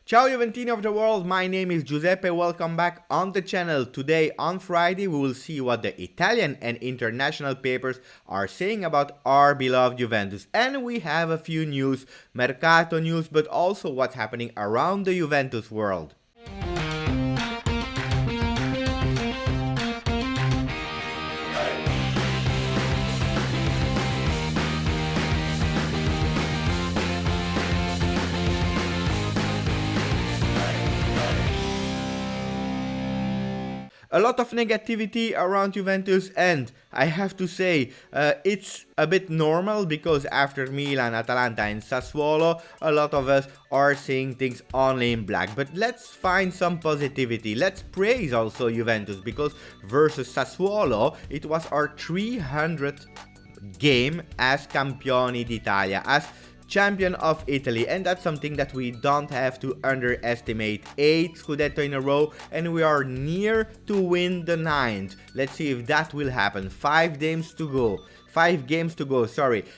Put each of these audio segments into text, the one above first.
Ciao Juventini of the world, my name is Giuseppe, welcome back on the channel. Today on Friday we will see what the Italian and international papers are saying about our beloved Juventus. And we have a few news, Mercato news, but also what's happening around the Juventus world. A lot of negativity around Juventus, and I have to say it's a bit normal because after Milan, Atalanta and Sassuolo, a lot of us are seeing things only in black. But let's find some positivity. Let's praise also Juventus because versus Sassuolo, it was our 300th game as Campioni d'Italia, as champion of Italy, and that's something that we don't have to underestimate. 8 Scudetto in a row, and we are near to win the 9th. Let's see if that will happen. 5 games to go.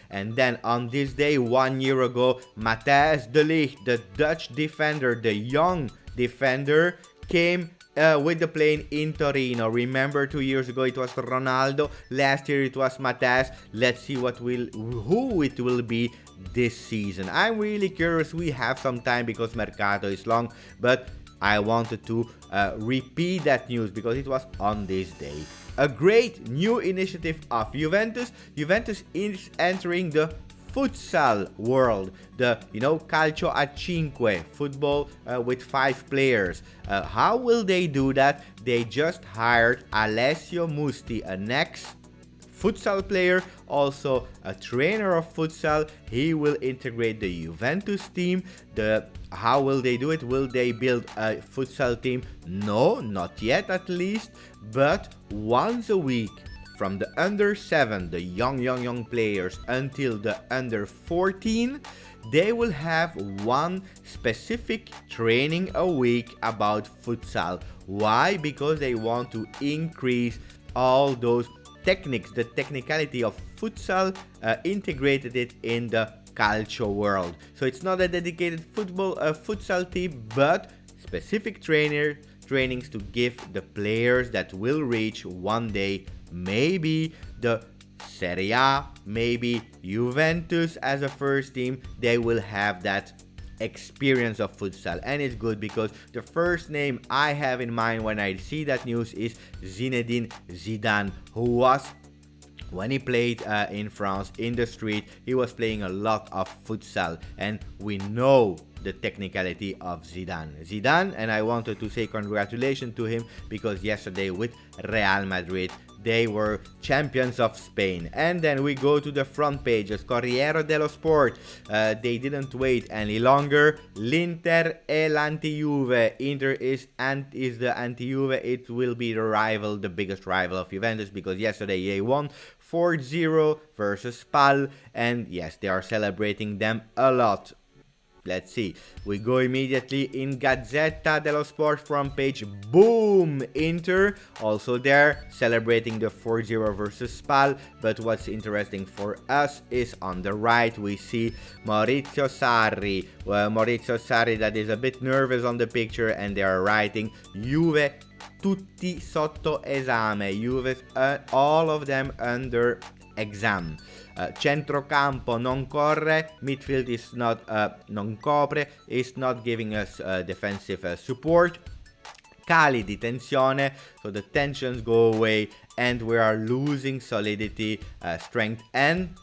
And then on this day 1 year ago, Matthijs de Ligt, the Dutch defender, the young defender, came with the plane in Torino. Remember 2 years ago it was Ronaldo, last year it was Matthijs. Let's see who it will be this season. I'm really curious. We have some time because Mercato is long, but I wanted to repeat that news because it was on this day. A great new initiative of Juventus. Juventus is entering the futsal world, the calcio a cinque, football with 5 players. How will they do that? They just hired Alessio Musti, an ex-futsal player, also a trainer of futsal. He will integrate the Juventus team. How will they do it? Will they build a futsal team? No, not yet at least, but once a week, from the under 7, the young players, until the under 14, they will have one specific training a week about futsal. Why? Because they want to increase all those techniques, the technicality of futsal, integrated it in the calcio world. So it's not a dedicated futsal team, but specific trainings to give the players that will reach one day maybe the Serie A, maybe Juventus as a first team. They will have that experience of futsal, and it's good because the first name I have in mind when I see that news is Zinedine Zidane, who was, when he played in France in the street, he was playing a lot of futsal, and we know the technicality of Zidane, and I wanted to say congratulations to him because yesterday with Real Madrid they were champions of Spain. And then we go to the front pages. Corriere dello Sport, they didn't wait any longer. L'Inter e l'anti-Juve. Inter is the anti-Juve. It will be the biggest rival of Juventus, because yesterday they won 4-0 versus Spal, and yes, they are celebrating them a lot. Let's see. We go immediately in Gazeta dello Sport front page. Boom! Inter also there celebrating the 4-0 versus Spal. But what's interesting for us is on the right we see Maurizio Sarri. Maurizio Sarri that is a bit nervous on the picture, and they are writing Juve tutti sotto esame. Juve, all of them under exam. Centrocampo non corre, midfield is not non copre, is not giving us defensive support. Cali di tensione, so the tensions go away and we are losing solidity, strength and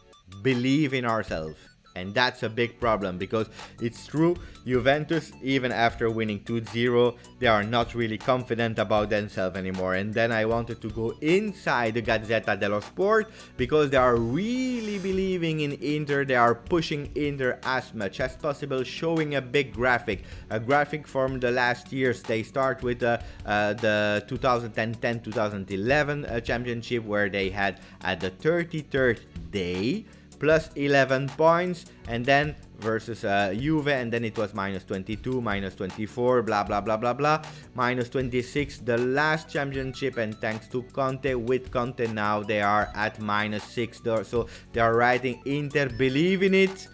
believe in ourselves. And that's a big problem, because it's true, Juventus, even after winning 2-0, they are not really confident about themselves anymore. And then I wanted to go inside the Gazzetta dello Sport, because they are really believing in Inter. They are pushing Inter as much as possible, showing a big graphic. A graphic from the last years. They start with the 2010-2011 championship, where they had at the 33rd day plus 11 points, and then versus Juve, and then it was minus 22, minus 24, blah blah blah blah blah, minus 26 the last championship, and thanks to Conte, with Conte now they are at minus 6, so they are writing Inter believe in it.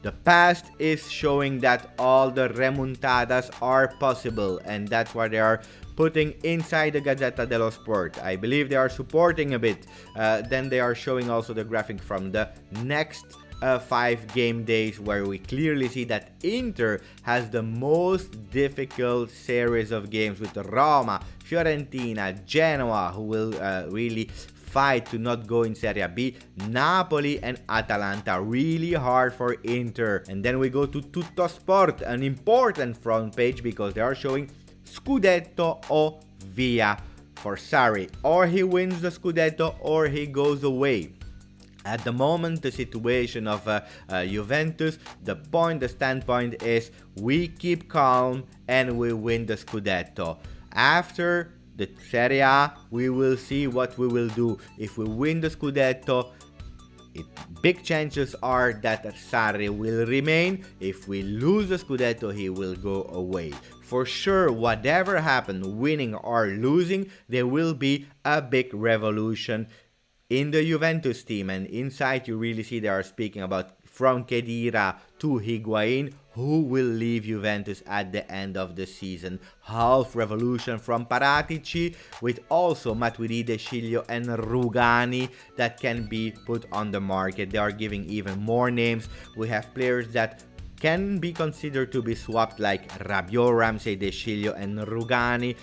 The past is showing that all the remontadas are possible, and that's why they are putting inside the Gazeta dello Sport. I believe they are supporting a bit. Then they are showing also the graphic from the next 5 game days, where we clearly see that Inter has the most difficult series of games with Roma, Fiorentina, Genoa, who will really fight to not go in Serie B, Napoli and Atalanta, really hard for Inter. And then we go to Tutto Sport, an important front page, because they are showing Scudetto o via for Sarri. Or he wins the Scudetto or he goes away. At the moment, the situation of Juventus, the standpoint is we keep calm and we win the Scudetto. After the Serie A, we will see what we will do. If we win the Scudetto, big chances are that Sarri will remain. If we lose the Scudetto, he will go away. For sure, whatever happens, winning or losing, there will be a big revolution in the Juventus team. And inside you really see they are speaking about from Khedira to Higuain, who will leave Juventus at the end of the season. Half revolution from Paratici, with also Matuidi, De Sciglio and Rugani that can be put on the market. They are giving even more names. We have players that can be considered to be swapped, like Rabiot, Ramsey, De Sciglio and Rugani,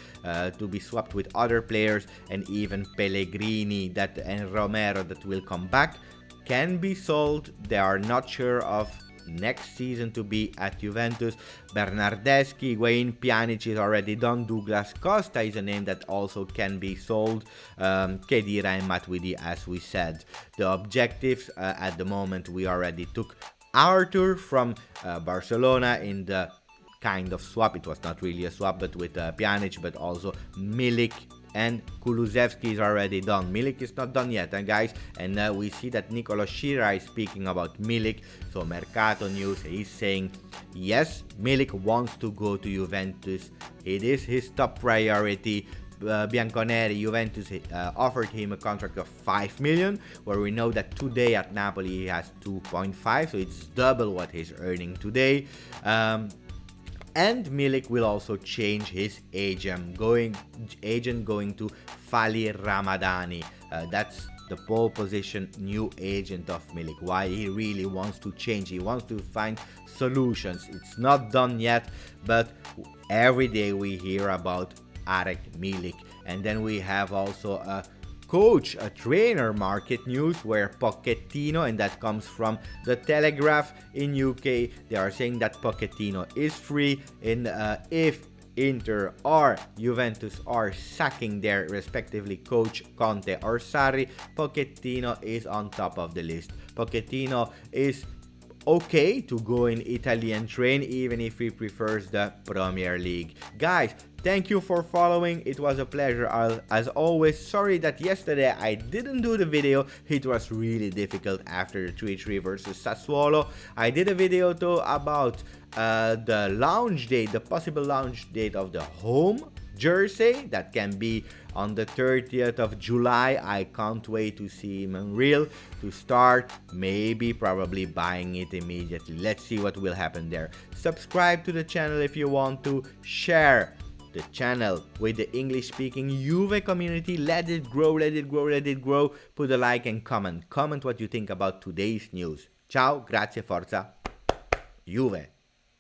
to be swapped with other players, and even Pellegrini and Romero that will come back can be sold. They are not sure of next season to be at Juventus. Bernardeschi, Higuain, Pjanic is already done. Douglas Costa is a name that also can be sold. Khedira and Matuidi, as we said. The objectives at the moment, we already took Arthur from Barcelona in the kind of swap. It was not really a swap, but with Pjanic, but also Milik and Kulusevski is already done. Milik is not done yet, guys. And we see that Nicolo Schira is speaking about Milik. So Mercato news, he's saying, yes, Milik wants to go to Juventus. It is his top priority. Bianconeri, Juventus offered him a contract of 5 million, where we know that today at Napoli he has 2.5, so it's double what he's earning today. And Milik will also change his agent, going to Fali Ramadani. That's the pole position new agent of Milik. Why he really wants to change, he wants to find solutions. It's not done yet, but every day we hear about Arek Milik. And then we have also a trainer market news, where Pochettino, and that comes from the Telegraph in UK, they are saying that Pochettino is free, and if Inter or Juventus are sacking their respectively coach Conte or Sarri, Pochettino is on top of the list. Pochettino is okay to go in Italy and train, even if he prefers the Premier League. Guys, thank you for following. It was a pleasure as always. Sorry that yesterday I didn't do the video. It was really difficult after the 3-3 versus Sassuolo. I did a video though about the launch date, the possible launch date of the home jersey that can be on the 30th of July. I can't wait to see him in real, to start probably buying it immediately. Let's see what will happen there. Subscribe to the channel if you want to. Share the channel with the English speaking Juve community. Let it grow, let it grow, let it grow. Put a like and comment what you think about today's news. Ciao, grazie, forza, Juve.